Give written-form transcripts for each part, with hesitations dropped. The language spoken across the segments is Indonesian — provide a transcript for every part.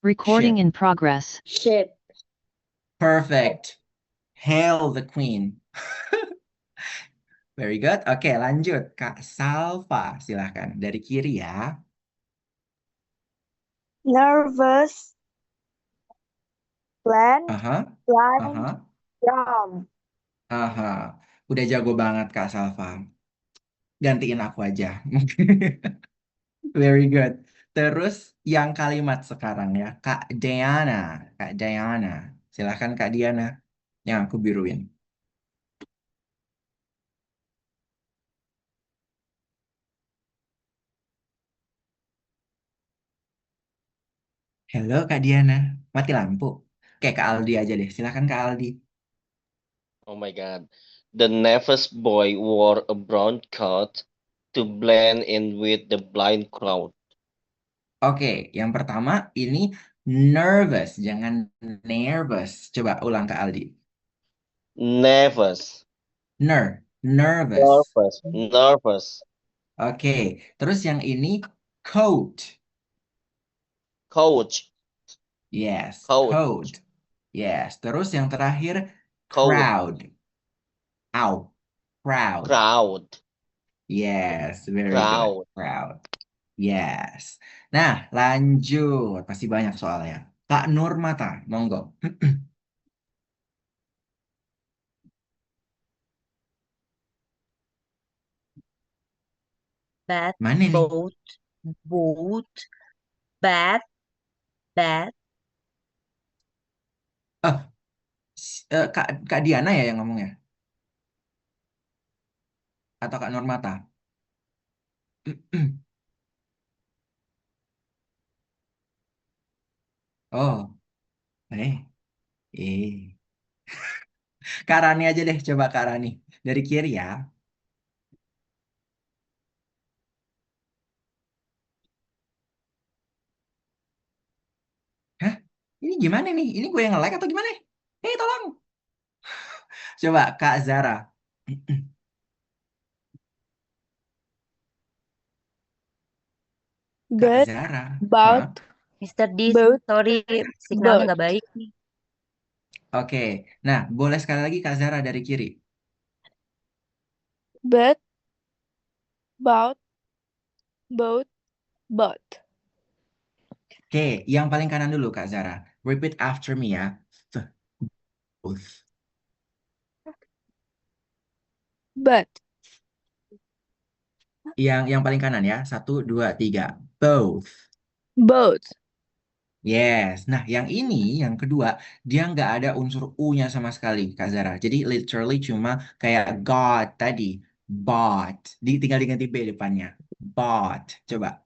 Recording Ship. in progress. Ship. Perfect. Hail the queen. Very good. Oke, lanjut. Kak Salva, silahkan. Dari kiri ya. Nervous. Plan. Aha, Plan. aha, Jump. aha. Udah jago banget Kak Salva. Gantiin aku aja. Very good. Terus yang kalimat sekarang ya. Kak Diana. Kak Diana. Silahkan Kak Diana. Yang aku biruin. Halo Kak Diana. Mati lampu. Kayak Kak Aldi aja deh. Silahkan Kak Aldi. Oh my God. The nervous boy wore a brown coat to blend in with the blind crowd. Oke, yang pertama ini nervous. Jangan nervous. Coba ulang Kak Aldi. Nervous. Nervous. Nervous. Nervous. Oke, terus yang ini coat. Coach. Yes, Coat. coat. Yes, terus yang terakhir Coat. crowd. Ow, crowd. Crowd. Yes, very good. Crowd. Crowd. Yes. Nah, lanjut. Pasti banyak soalnya. Kak Nurmata, monggo. Bat, Mana nih? boat, boat, bat, bat, Kak Diana ya yang ngomong ya? Atau Kak Nurmata? Oh, eh. Kak Rani aja deh, coba Kak Rani. Dari kiri ya. Hah? Ini gimana nih? Ini gue yang nge-like atau gimana? Tolong. Coba Kak Zara. Kak But. Zara. Boat. Hah? Mr. D, Boat. sorry, signalnya Boat. nggak baik nih. Oke. Nah, boleh sekali lagi Kak Zara dari kiri. But. Boat. Boat. Boat. Oke, yang paling kanan dulu Kak Zara. Repeat after me ya. Both. But. Yang paling kanan ya. 1, 2, 3. Both. Boat. Yes. Nah, yang ini, yang kedua, dia nggak ada unsur U-nya sama sekali, Kak Zara. Jadi, literally cuma kayak God tadi. Bought. Tinggal diganti B depannya. Bought. Coba.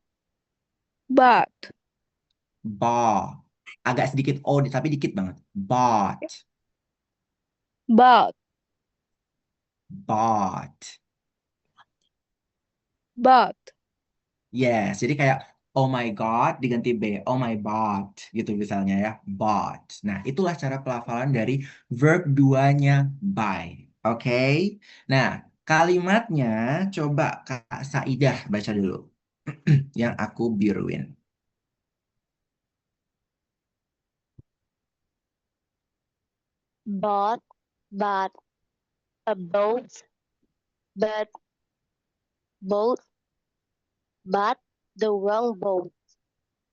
But. Bought. Agak sedikit O, tapi dikit banget. Bought. But. Bought. But. Yes. Jadi kayak, oh my God, diganti B. Oh my bought. Gitu misalnya ya. Bought. Nah, itulah cara pelafalan dari verb duanya buy. Oke. Nah, kalimatnya coba Kak Saidah baca dulu. Yang aku biruin. But, a boat, but, boat, but the wrong boat.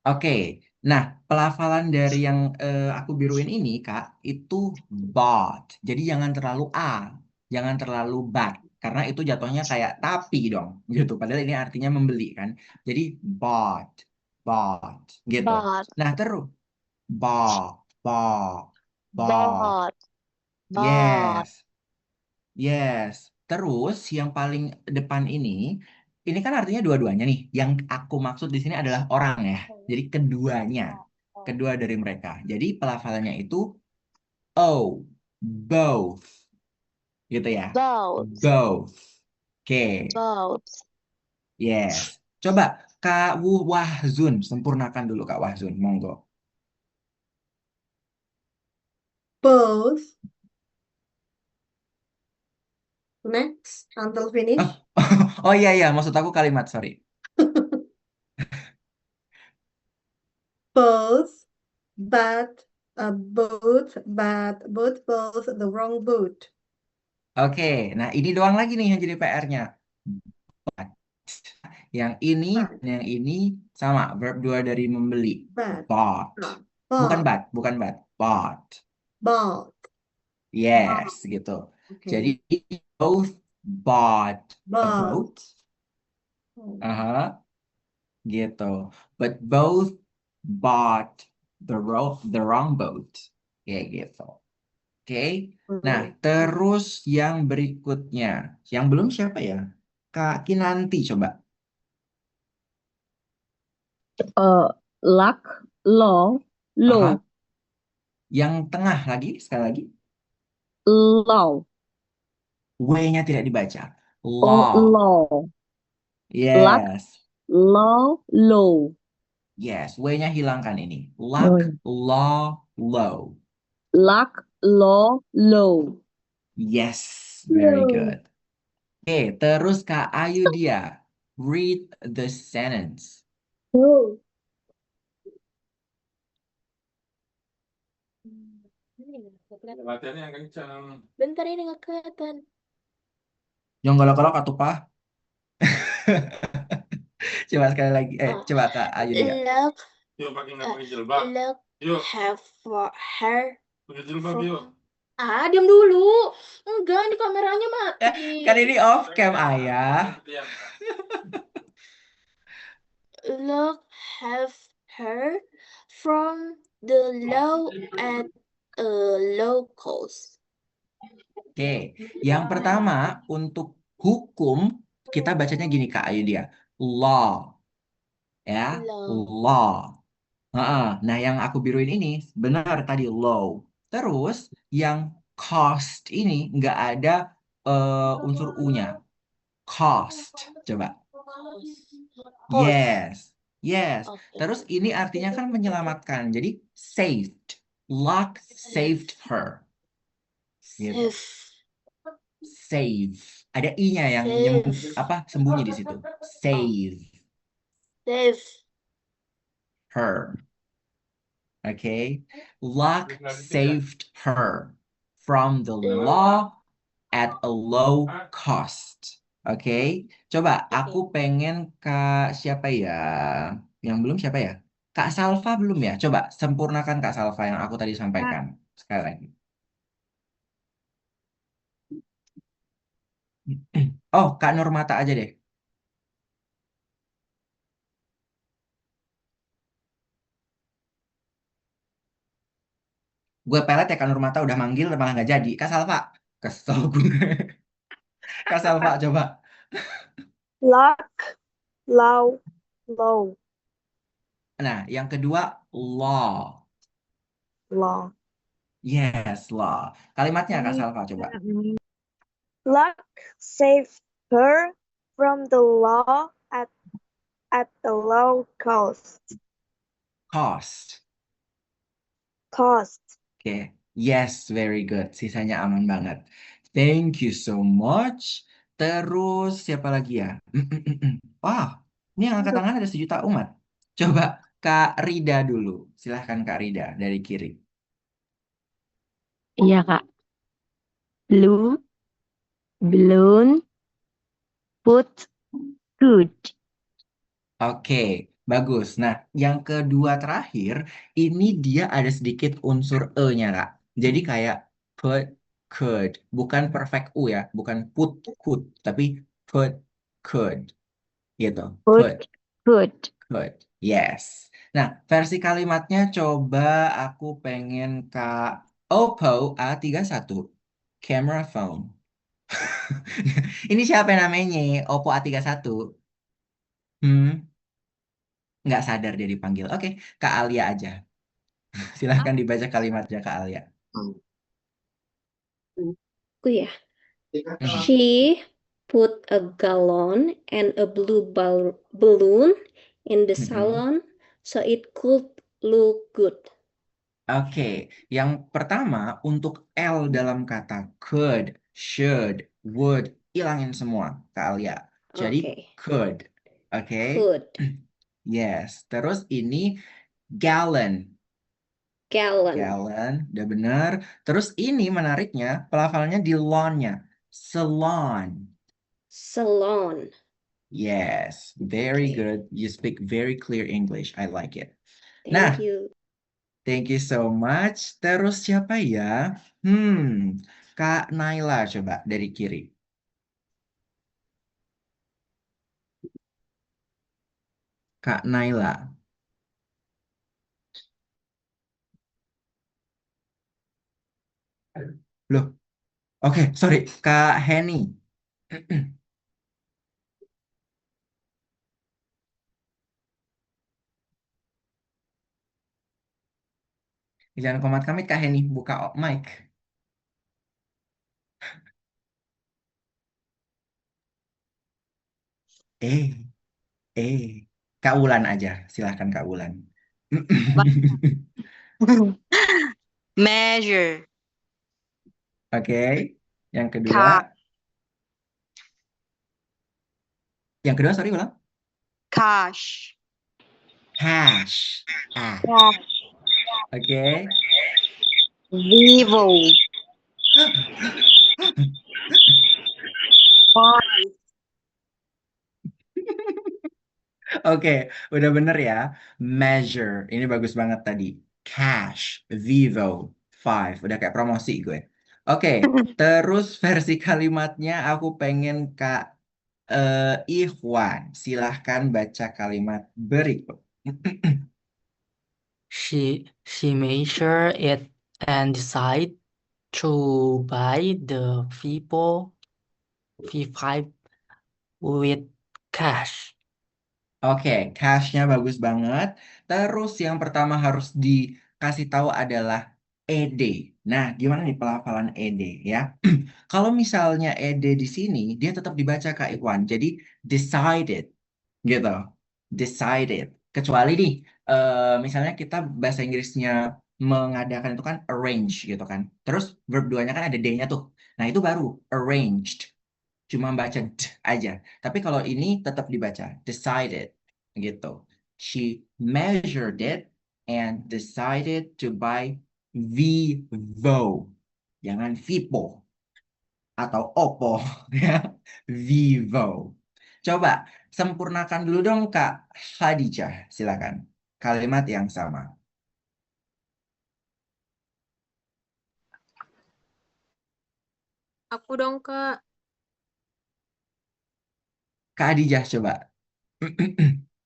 Oke. Nah, pelafalan dari yang aku biruin ini, Kak, itu bought. Jadi jangan terlalu A. Jangan terlalu but. Karena itu jatuhnya kayak tapi dong. Gitu. Padahal ini artinya membeli kan. Jadi bought. Bought. Gitu. But, Nah, terus. Bought. Bought. Bought. but, but, Yes. Yes. Terus yang paling depan ini kan artinya dua-duanya nih. Yang aku maksud di sini adalah orang ya. Jadi keduanya, kedua dari mereka. Jadi pelafalannya itu oh, both, gitu ya. boat, Both. Oke. boat. Yes. Coba Kak Wahzun, sempurnakan dulu Kak Wahzun, monggo. Both. Next, until finish. Oh iya iya, maksud aku kalimat, sorry. Both but both the wrong boat. Oke, nah ini doang lagi nih yang jadi PR-nya. Yang ini But, dan yang ini sama, verb 2 dari membeli. but, Bought. Bukan bought, bought. bought. Yes, gitu. Okay. Jadi both bought a boat. Bought. Aha, gitu. But both bought the wrong boat. Kayak gitu. Oke. Nah, terus yang berikutnya. Yang belum siapa ya? Kak Kinanti coba. Luck, low, Aha. low, Yang tengah lagi, sekali lagi. low, W-nya tidak dibaca. oh, Law. low, Yes. low, low, Yes. W-nya hilangkan ini. Luck, law, low. luck, low, low. Yes. Very good. Oke, terus Kak Ayudhya. Read the sentence. Oh. Latihannya yang kencang. Bentar ini nggak kelihatan. Yang golok-golok atau Pak? Coba sekali lagi. Coba Kak Ayudhya. Look, Yuk pakai jilbab. look, Yuk have for her. pakai jilbab yuk. Ah, diam dulu. Enggak, ini kameranya mati. Kan ini off cam ayah. Look, have her from the law at a low cost. Oke, yang pertama untuk hukum kita bacanya gini Kak Ayudhya. Law. Ya, Law. law. Nah, yang aku biruin ini benar tadi law. Terus yang cost ini nggak ada unsur U-nya. Cost. Coba. Cost. Yes. Yes. Oke. Terus ini artinya kan menyelamatkan. Jadi saved. Luck saved her. Gitu. Save. Save. Ada I-nya yang sembunyi di situ. Save Save. her. Okay. Luck saved her from the law at a low cost. Oke. Coba aku pengen Kak siapa ya? Yang belum siapa ya? Kak Salva belum ya? Coba sempurnakan Kak Salva yang aku tadi sampaikan. Sekali lagi. Oh, Kak Nurmata aja deh. Gue pelet ya Kak Nurmata udah manggil malah nggak jadi. Kak Salva. Kesel gue. Kak Salva coba. Luck, low, low, Nah, yang kedua law. law. Yes, law. Kalimatnya Kak Salva coba. Luck saved her from the law at a low cost. Cost. Cost. Oke. Yes, very good. Sisanya aman banget. Thank you so much. Terus siapa lagi ya? Wah, ini yang angkat tangan ada 1 juta umat. Coba Kak Rida dulu. Silahkan Kak Rida dari kiri. Iya, Kak. Blue, balloon, put, good. Oke, bagus. Nah, yang kedua terakhir, ini dia ada sedikit unsur E-nya, Kak. Jadi kayak put, could. Bukan perfect U ya, bukan put, could. Tapi put, could. Gitu. Put, good. Could. Yes. Nah, versi kalimatnya coba aku pengen Kak Oppo A31. Camera phone. Ini siapa namanya? Oppo A31. Nggak sadar dia dipanggil. Oke, Kak Alia aja. Silahkan dibaca kalimatnya Kak Alia. Oh ya. Mhm. She put a gallon and a blue balloon in the Mhm. salon so it could look good. Oke, yang pertama untuk L dalam kata could, should, would, ilangin semua Kak Alia. Jadi Oke. could. Oke. Could. Yes. Terus ini gallon. Gallon. Gallon, udah bener. Terus ini menariknya, pelafalannya di lawn-nya. Salon. Salon. Yes, very Okay. good. You speak very clear English. I like it. Thank Nah, you. thank you so much. Terus siapa ya? Kak Naila coba dari kiri. Kak Naila. Loh, oke, sorry. Kak Henny. Jangan komat kami, Kak Henny. Buka mic. Eh, Kak Wulan aja. Silahkan Kak Wulan. Measure. Oke. Yang Ka. kedua. Yang kedua, sorry ulang. Cash. Cash. Oke. Vivo. Oke, udah bener ya. Measure. Ini bagus banget tadi. Cash. Vivo. 5. Udah kayak promosi gue. Oke, terus versi kalimatnya aku pengen Kak Ikhwan. Silahkan baca kalimat berikut. She measured it and decided to buy the V5 with cash. Oke, cash-nya bagus banget. Terus yang pertama harus dikasih tahu adalah ed. Nah, gimana nih pelafalan ed ya? Kalau misalnya ed di sini, dia tetap dibaca Kak Ikhwan. Jadi decided gitu. Decided. Kecuali nih, misalnya kita bahasa Inggrisnya mengadakan itu kan arrange gitu kan. Terus verb 2-nya kan ada D-nya tuh. Nah, itu baru arranged. Cuma baca d aja. Tapi kalau ini tetap dibaca decided gitu. She measured it and decided to buy Vivo. Jangan Vivo atau Oppo ya. Vivo. Coba sempurnakan dulu dong Kak Khadijah. Silakan. Kalimat yang sama. Aku dong, Kak. Kak Khadijah coba.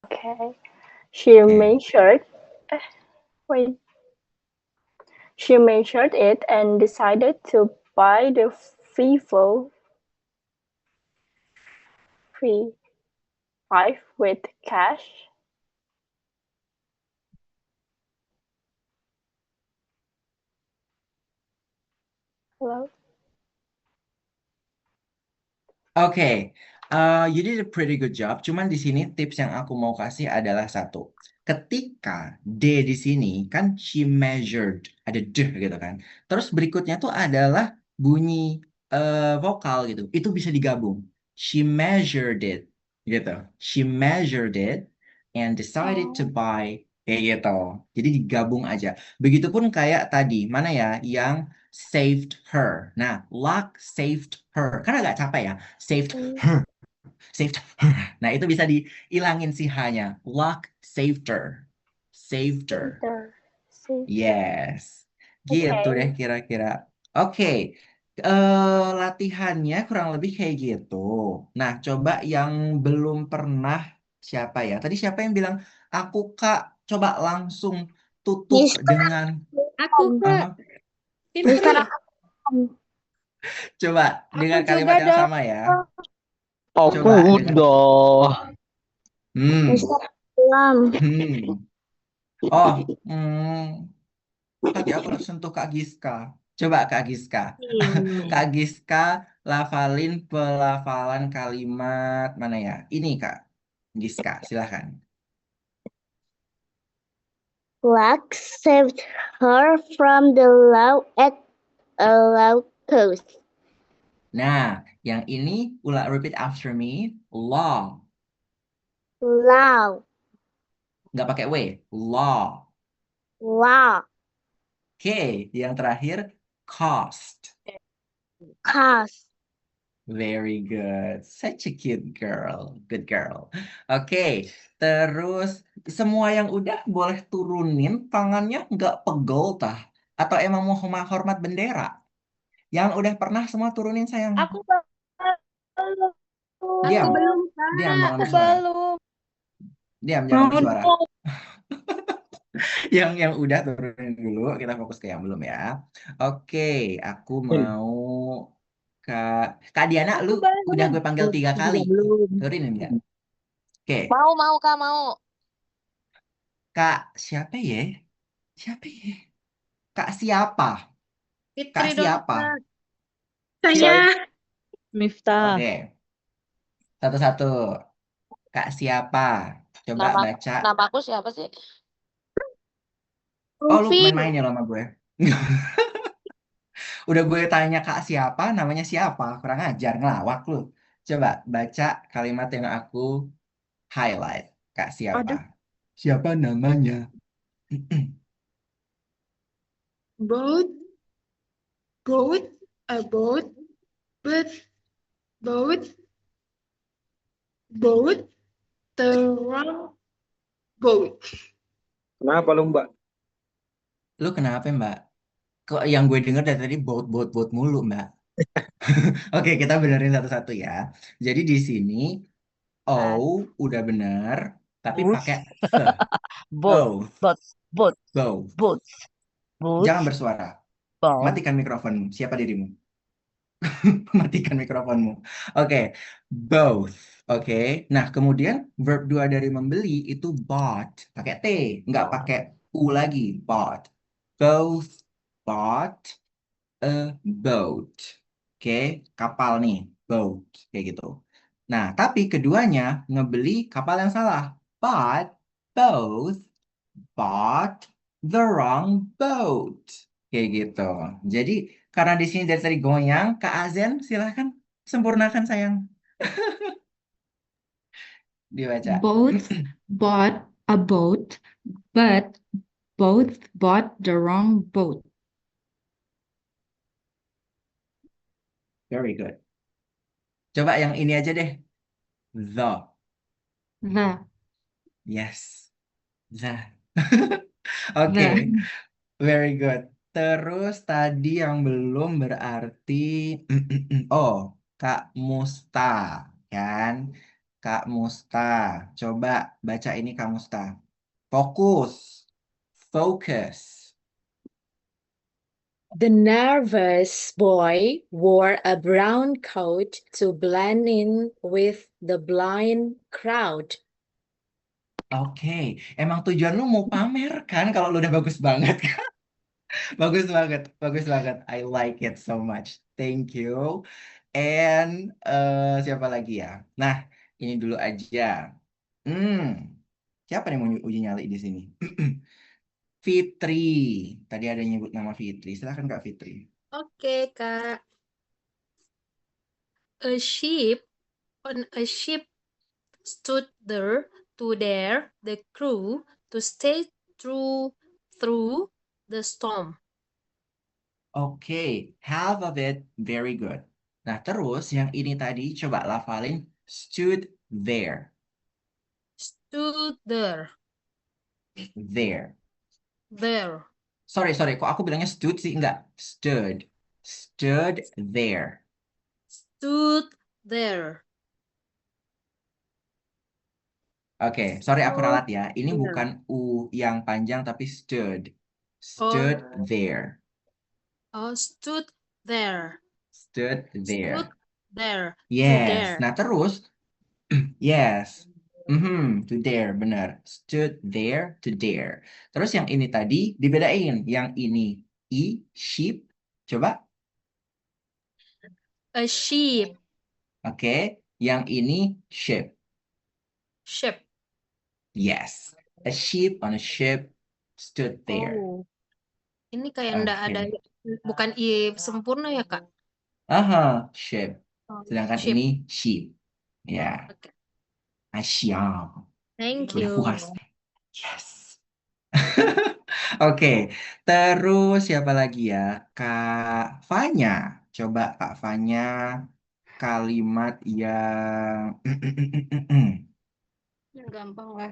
Okay. She Oke. measured, wait. She measured it and decided to buy the Vivo V5 with cash. Hello? Oke, you did a pretty good job. Cuman di sini tips yang aku mau kasih adalah satu. Ketika D di sini kan she measured, ada D gitu kan. Terus berikutnya tuh adalah bunyi vokal gitu. Itu bisa digabung. She measured it gitu. She measured it and decided to buy kayak gitu. Jadi digabung aja. Begitupun kayak tadi, mana ya yang saved her. Nah, luck saved her. Kan agak capek ya. Saved her. Saved her. Nah, itu bisa dihilangin si H-nya. Luck saved her. Saved her. Yes. Gitu deh kira-kira. Oke. Latihannya kurang lebih kayak gitu. Nah, coba yang belum pernah siapa ya? Tadi siapa yang bilang, aku Kak, coba langsung tutup dengan Aku, Kak. Mister, coba dengan aku kalimat juga yang dong. sama ya. Aku Coba dengan udah. Mister, belum. Oh, tadi aku udah sentuh Kak Giska. Coba Kak Giska. Kak Giska lafalin pelafalan kalimat mana ya? Ini Kak Giska, silahkan. Luck saved her from the law at a low cost. Nah, yang ini repeat after me. Law. Law. Nggak pakai W. Law. Law. Oke, yang terakhir cost. Cost. Very good. Such a cute girl. Good girl. Oke, terus semua yang udah boleh turunin tangannya nggak pegel tah? Atau emang mau hormat bendera? Yang udah pernah semua turunin sayang. Aku belum. Diam. Aku belum, Diam, Kak. jangan Aku bersuara. belum. Diam, jangan Mau bersuara. dong. Yang udah turunin dulu, kita fokus ke yang belum ya. Oke, aku mau Kak Diana, Aku lu belum. udah gue panggil 3 kali. Belum. Turunin nggak? Oke, Mau, Kak, mau. Kak siapa ya? Siapa ya? Kak siapa? Kak Fitri siapa? Dona. Saya. Miftah. Oke, satu-satu. Kak siapa? Coba Nama, baca. nama aku siapa sih? Oh, lu Luffy. main-main ya sama gue. Udah gue tanya kak siapa, namanya siapa? Kurang ajar, ngelawak lu. Coba baca kalimat yang aku highlight. Kak siapa? Aduh. Siapa namanya? Boat. Boat. A boat. But. Boat. Boat. The wrong boat. Kenapa lu Mbak? Lu kenapa Mbak? Kok yang gue denger dari tadi boat mulu Mbak? Oke, kita benerin satu-satu ya. Jadi di sini O udah bener, tapi Boots. pakai the. Boat. Both. Boat. Both. Boots. Boots. Jangan bersuara. Boat. Matikan mikrofon. Siapa dirimu? Matikan mikrofonmu. Oke, both. Oke. Nah, kemudian verb 2 dari membeli itu bought. Pakai T, nggak pakai U lagi. Bought. Both bought a boat. Oke, kapal nih. Boat. Kayak gitu. Nah, tapi keduanya ngebeli kapal yang salah. But both bought the wrong boat. Kayak gitu. Jadi karena di sini dari tadi goyang, Kak Azen silahkan sempurnakan sayang. Dibaca. Both bought a boat, but both bought the wrong boat. Very good. Coba yang ini aja deh. The. The. Yes. The. Oke. Very good. Terus tadi yang belum berarti oh, Kak Musta kan? Kak Musta. Coba baca ini Kak Musta. Fokus. Focus. The nervous boy wore a brown coat to blend in with the blind crowd. Oke, emang tujuan lu mau pamer kan kalau lu udah bagus banget kan? Bagus banget, bagus banget. I like it so much. Thank you. And siapa lagi ya? Nah, ini dulu aja. Siapa nih mau uji nyali di sini? Fitri. Tadi ada nyebut nama Fitri. Silakan Kak Fitri. Oke, Kak. A sheep on a ship stood there to dare the crew to stay through the storm. Oke, half of it very good. Nah, terus yang ini tadi coba lafalin stood there. Stood there. There. There. Sorry, kok aku bilangnya stood sih? Enggak, stood. Stood there. Stood there. Oke, sorry aku ralat ya. Ini there. bukan U yang panjang tapi stood. Stood there. Oh, stood there. Stood there. Stood there. To Yes. there. Nah, terus yes. To there, benar. Stood there to there. Terus yang ini tadi dibedain. Yang ini I, sheep. Coba. A sheep. Oke. Yang ini ship. Ship. Yes. A sheep on a ship stood there. Oh. Ini kayak ndak ada, bukan I sempurna ya, Kak? Aha, ship. Oh, Sedangkan ship. ini sheep. Ya. Oke. Asyam. Thank Udah you. puas. Yes. Oke, terus siapa lagi ya? Kak Fanya. Coba Kak Fanya kalimat yang Yang gampang lah.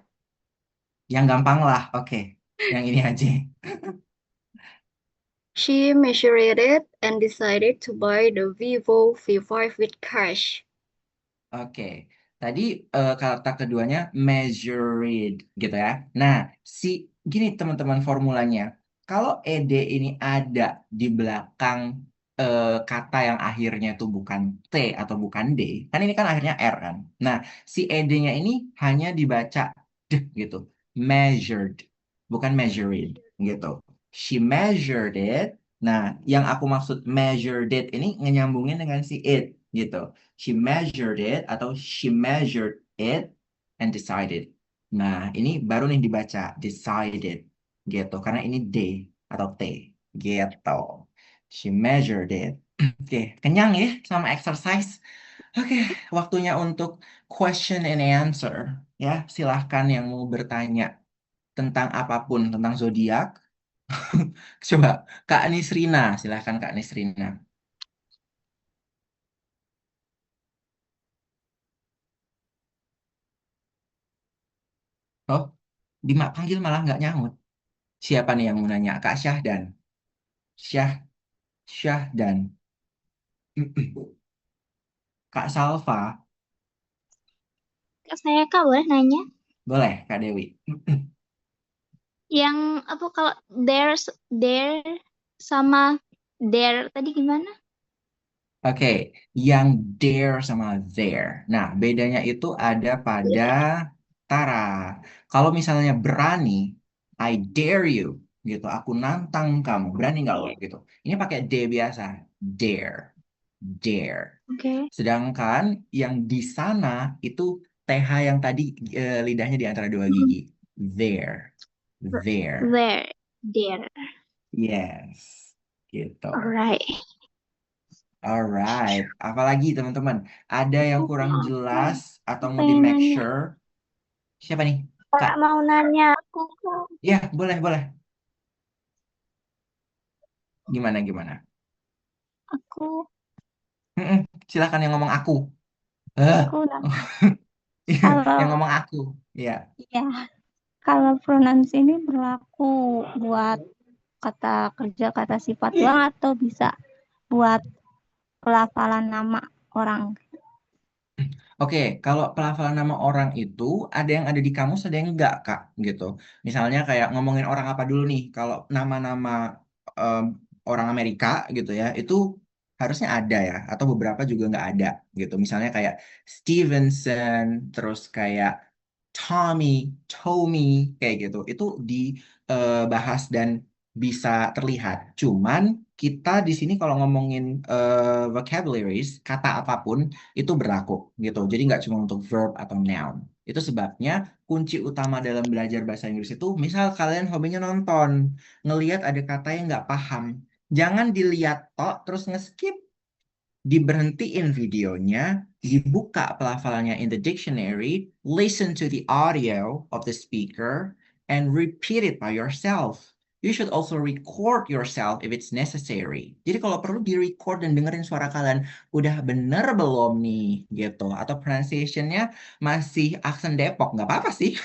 yang gampang lah. Oke, yang ini aja. She measured it and decided to buy the Vivo V5 with cash. Oke, tadi kata keduanya measured gitu ya. Nah, gini teman-teman formulanya. Kalau ed ini ada di belakang kata yang akhirnya itu bukan t atau bukan d, kan ini kan akhirnya r kan. Nah, si ed-nya ini hanya dibaca d gitu. Measured, bukan measured gitu. She measured it. Nah, yang aku maksud measured it ini nyambungin dengan si it gitu. She measured it atau she measured it and decided. Nah, ini baru nih dibaca decided gitu karena ini D atau T gitu. She measured it. Oke, kenyang ya sama exercise. Oke, waktunya untuk question and answer. Ya, silahkan yang mau bertanya tentang apapun tentang zodiak. Coba Kak Nisrina, silahkan Kak Nisrina. Oh, panggil malah nggak nyaut. Siapa nih yang mau nanya? Kak Syahdan. Syahdan. Kak Salva. Saya Kak boleh nanya? Boleh, Kak Dewi. Yang apa kalau there sama there tadi gimana? Oke, yang dare sama there. Nah, bedanya itu ada pada Tara. Kalau misalnya berani, I dare you, gitu. Aku nantang kamu. Berani nggak lo? Gitu. Ini pakai D biasa. Dare. Dare. Oke. Sedangkan yang di sana itu TH yang tadi lidahnya di antara dua gigi. There. There. There. Yes. Gitu. Alright. Alright. Apalagi teman-teman? Ada yang kurang jelas atau mau di Pengen make nanya. sure? Siapa nih? Kak Kak. mau nanya aku Kak. Ya, boleh, boleh. Gimana? Aku Silakan yang ngomong aku. Eh, udah. yang ngomong aku. Ya. Ya, kalau pronouns ini berlaku buat kata kerja, kata sifat doang atau bisa buat pelafalan nama orang? Oke, kalau pelafalan nama orang itu ada yang ada di kamus, ada yang enggak, Kak, gitu. Misalnya kayak ngomongin orang apa dulu nih, kalau nama-nama em, orang Amerika gitu ya, itu harusnya ada ya, atau beberapa juga nggak ada gitu. Misalnya kayak Stevenson, terus kayak Tommy, kayak gitu. Itu dibahas dan bisa terlihat. Cuman kita di sini kalau ngomongin vocabularies, kata apapun itu berlaku gitu. Jadi nggak cuma untuk verb atau noun. Itu sebabnya kunci utama dalam belajar bahasa Inggris itu, misal kalian hobinya nonton, ngelihat ada kata yang nggak paham, jangan dilihat tok terus nge-skip, diberhentiin videonya, dibuka pelafalannya in the dictionary, listen to the audio of the speaker, and repeat it by yourself. You should also record yourself if it's necessary. Jadi kalau perlu di-record dan dengerin suara kalian, udah bener belum nih gitu. Atau pronunciation-nya masih aksen Depok, nggak apa-apa sih.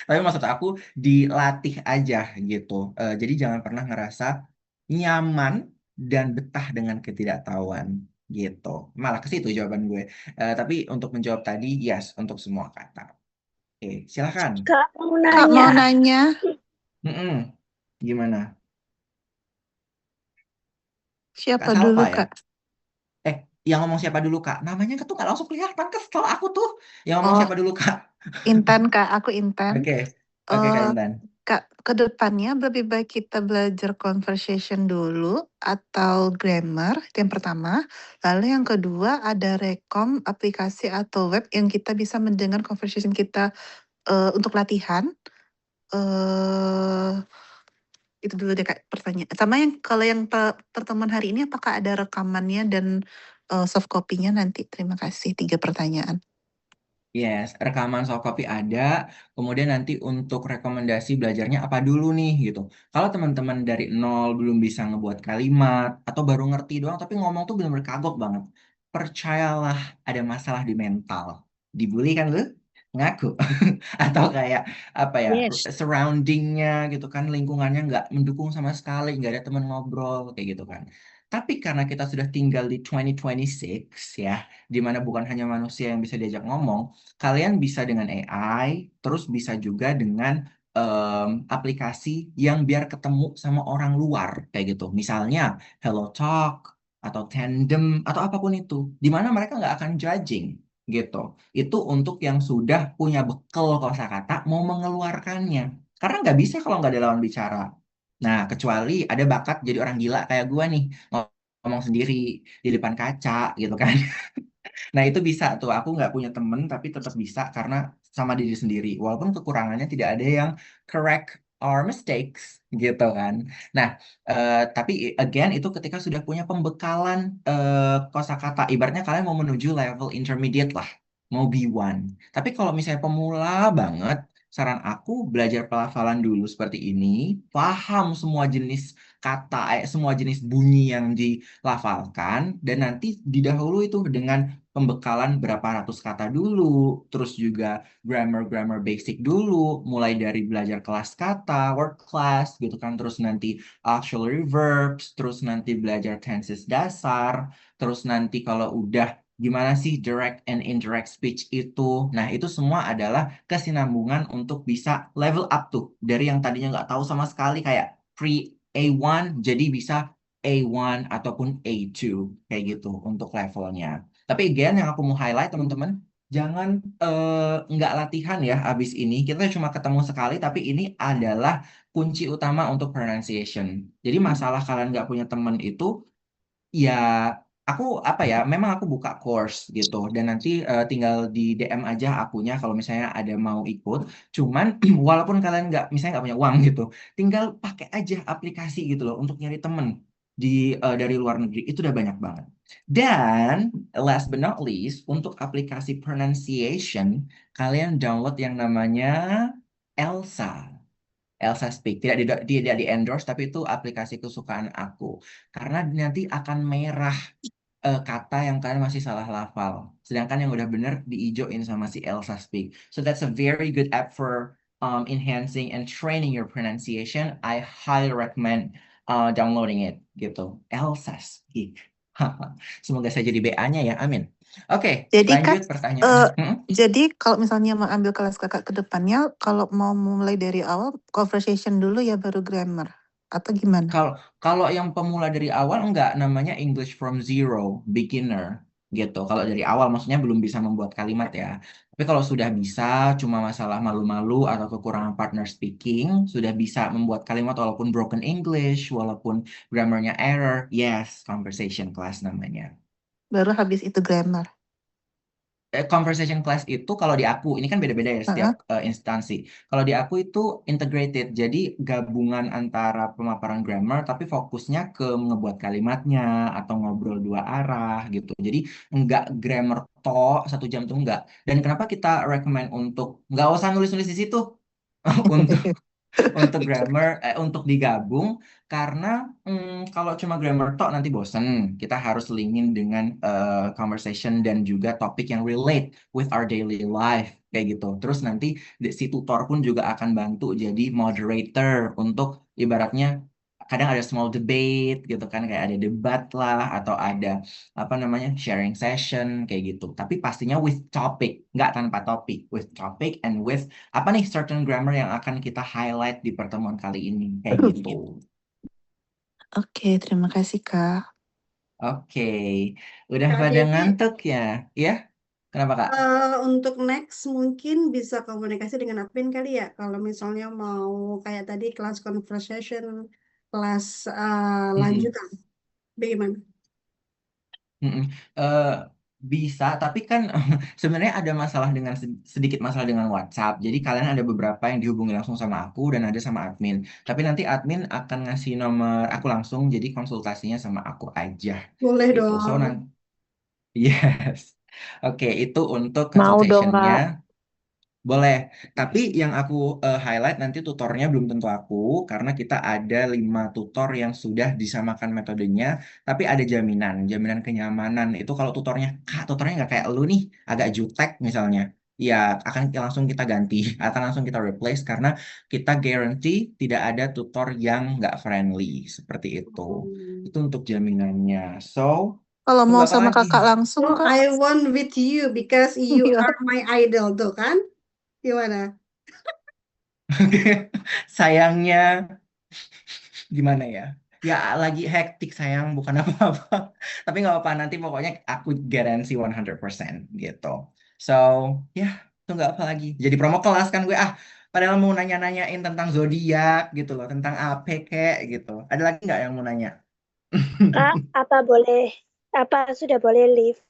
Tapi maksud aku dilatih aja gitu. Jadi jangan pernah ngerasa nyaman dan betah dengan ketidaktahuan gitu. Malah ke situ jawaban gue. Tapi untuk menjawab tadi, yes untuk semua kata. Oke, silakan. Kak mau Kak mau nanya. Mm-mm. Gimana? Siapa Kak dulu, Salva ya? Kak? Yang ngomong siapa dulu, Kak? Namanya tuh nggak langsung kelihatan, kesel aku tuh. Yang ngomong Oh, siapa dulu, Kak? Intan, Kak. Aku Intan. Oke, Kak Eh, Intan. Kak, ke depannya lebih baik kita belajar conversation dulu atau grammar, itu yang pertama. Lalu yang kedua ada rekom aplikasi atau web yang kita bisa mendengar conversation kita untuk latihan. Itu dulu deh Kak pertanyaan. Sama yang kalau yang pertemuan hari ini apakah ada rekamannya dan soft copy-nya nanti? Terima kasih. 3 pertanyaan. Yes, rekaman soft copy ada. Kemudian nanti untuk rekomendasi belajarnya apa dulu nih gitu. Kalau teman-teman dari nol belum bisa ngebuat kalimat atau baru ngerti doang tapi ngomong tuh benar-benar kagok banget. Percayalah ada masalah di mental. Dibully kan lu? Ngaku. Atau kayak apa ya, Yes. surroundingnya gitu kan, lingkungannya nggak mendukung sama sekali, nggak ada teman ngobrol kayak gitu kan. Tapi karena kita sudah tinggal di 2026 ya, di mana bukan hanya manusia yang bisa diajak ngomong, kalian bisa dengan AI, terus bisa juga dengan aplikasi yang biar ketemu sama orang luar kayak gitu. Misalnya Hello Talk atau Tandem atau apapun itu, di mana mereka nggak akan judging gitu. Itu untuk yang sudah punya bekal kosakata mau mengeluarkannya. Karena nggak bisa kalau nggak ada lawan bicara. Nah, kecuali ada bakat jadi orang gila kayak gua nih, ngomong sendiri di depan kaca gitu kan. Nah, itu bisa tuh. Aku nggak punya temen, tapi tetap bisa karena sama diri sendiri. Walaupun kekurangannya tidak ada yang correct or mistakes, gitu kan. Nah, tapi again, itu ketika sudah punya pembekalan kosakata. Ibaratnya kalian mau menuju level intermediate lah, mau B1. Tapi kalau misalnya pemula banget, saran aku belajar pelafalan dulu seperti ini, paham semua jenis kata, semua jenis bunyi yang dilafalkan, dan nanti didahului itu dengan pembekalan berapa ratus kata dulu, terus juga grammar basic dulu, mulai dari belajar kelas kata, word class gitu kan, terus nanti auxiliary verbs, terus nanti belajar tenses dasar, terus nanti kalau udah gimana sih direct and indirect speech itu. Nah, itu semua adalah kesinambungan untuk bisa level up tuh dari yang tadinya nggak tahu sama sekali kayak pre A1 jadi bisa A1 ataupun A2 kayak gitu untuk levelnya. Tapi again yang aku mau highlight teman-teman, jangan nggak latihan ya abis ini. Kita cuma ketemu sekali, tapi ini adalah kunci utama untuk pronunciation. Jadi masalah kalian nggak punya teman itu, ya aku apa ya, memang aku buka course gitu. Dan nanti tinggal di DM aja akunya kalau misalnya ada mau ikut. Cuman walaupun kalian nggak, misalnya nggak punya uang gitu, tinggal pakai aja aplikasi gitu loh untuk nyari temen dari luar negeri. Itu udah banyak banget. Dan last but not least, untuk aplikasi pronunciation, kalian download yang namanya Elsa. Elsa Speak. Tidak di endorse, tapi itu aplikasi kesukaan aku. Karena nanti akan merah kata yang kalian masih salah lafal. Sedangkan yang udah bener diijoin sama si Elsa Speak. So that's a very good app for enhancing and training your pronunciation. I highly recommend downloading it gitu. Elsa Speak. Semoga saya jadi BA-nya ya. Amin. Oke, Jadi Kak, lanjut pertanyaan. jadi kalau misalnya mau ambil kelas kakak ke depannya, kalau mau mulai dari awal, conversation dulu ya baru grammar, atau gimana? Kalau yang pemula dari awal enggak, namanya English from zero, beginner gitu. Kalau dari awal maksudnya belum bisa membuat kalimat ya. Tapi kalau sudah bisa, cuma masalah malu-malu atau kekurangan partner speaking, sudah bisa membuat kalimat walaupun broken English, walaupun grammarnya error, yes, conversation class namanya. Baru habis itu grammar. Conversation class itu kalau di aku, ini kan beda-beda ya setiap instansi. Kalau di aku itu integrated, jadi gabungan antara pemaparan grammar, tapi fokusnya ke ngebuat kalimatnya atau ngobrol dua arah gitu. Jadi enggak grammar tok 1 jam tuh enggak. Dan kenapa kita recommend untuk nggak usah nulis-nulis di situ untuk grammar untuk digabung karena kalau cuma grammar tok nanti bosen. Kita harus linkin dengan conversation dan juga topik yang relate with our daily life kayak gitu. Terus nanti si tutor pun juga akan bantu jadi moderator untuk ibaratnya kadang ada small debate gitu kan, kayak ada debat lah atau ada apa namanya sharing session kayak gitu. Tapi pastinya with topic, nggak tanpa topik, with topic and with apa nih certain grammar yang akan kita highlight di pertemuan kali ini kayak gitu. Oke, terima kasih Kak. Oke, udah Kak pada Devi, ngantuk ya? Ya, kenapa Kak? untuk next mungkin bisa komunikasi dengan admin kali ya. Kalau misalnya mau kayak tadi kelas conversation, kelas Mm-mm. lanjutan, bagaimana? Mm-mm. Eh, bisa, tapi kan sebenarnya ada masalah dengan sedikit masalah dengan WhatsApp. Jadi kalian ada beberapa yang dihubungi langsung sama aku dan ada sama admin. Tapi nanti admin akan ngasih nomor aku langsung, jadi konsultasinya sama aku aja Boleh gitu. So dong. nanti yes. Oke, itu untuk Mau dong, Kak. consultation-nya. Boleh, tapi yang aku highlight nanti tutornya belum tentu aku, karena kita ada 5 tutor yang sudah disamakan metodenya, tapi ada jaminan kenyamanan. Itu kalau tutornya nggak kayak lu nih, agak jutek misalnya, ya akan langsung kita ganti, akan langsung kita replace, karena kita guarantee tidak ada tutor yang nggak friendly, seperti itu. Itu untuk jaminannya. So, Kalau tunggu mau apa sama lagi? kakak langsung, So Kak. I want with you because you Iya. are my idol tuh kan? Gimana? Sayangnya gimana ya? Ya lagi hektik sayang, bukan apa-apa. Tapi nggak apa-apa, nanti pokoknya aku garansi 100% gitu. So, ya, itu nggak apa lagi. Jadi promo kelas kan gue, padahal mau nanya-nanyain tentang zodiak gitu loh, tentang apa kek gitu. Ada lagi nggak yang mau nanya? Kak, apa sudah boleh leave?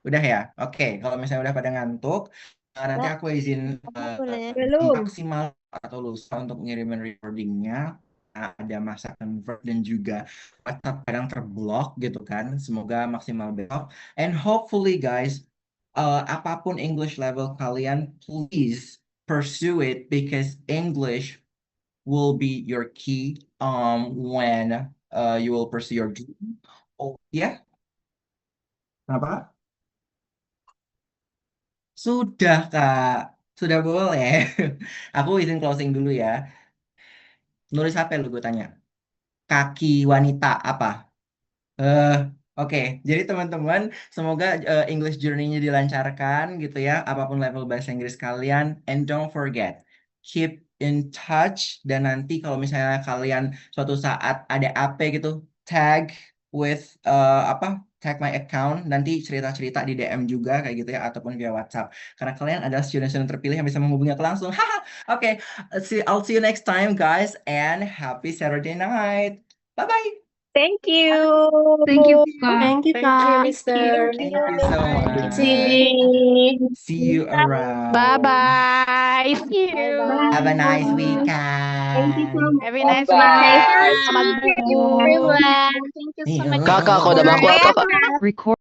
Udah ya? Oke, kalau misalnya udah pada ngantuk, nanti Kak, aku izin boleh. Belum. maksimal atau lusa untuk ngirimin recordingnya. Nah, ada masa convert dan juga WhatsApp kadang terblok gitu kan. Semoga maksimal besok. And hopefully guys, apapun English level kalian, please pursue it because English will be your key when you will pursue your dream. Oh ya, kenapa? Sudah Kak, sudah boleh. Aku izin closing dulu ya. Nulis apa lu gue tanya? Kaki wanita apa? Oke, jadi teman-teman, semoga English journey-nya dilancarkan gitu ya, apapun level bahasa Inggris kalian. And don't forget, keep in touch. Dan nanti kalau misalnya kalian suatu saat ada apa gitu, tag with tag my account. Nanti cerita-cerita di DM juga kayak gitu ya, ataupun via WhatsApp. Karena kalian adalah student-student terpilih yang bisa menghubungi aku langsung. Oke, I'll see you next time, guys, and happy Saturday night. Bye-bye. Thank you. Thank you, Kak. Thank you, Thank you, Kak. Mister. Thank you so much. See. See you around. Bye-bye. See you. Bye-bye. Have a nice Thank you weekend. so much. Have a nice Bye. weekend. Selamat Thank you, bobo. everyone. Thank you so much. Iya. Kakak, kode aku apa, Kak? Record.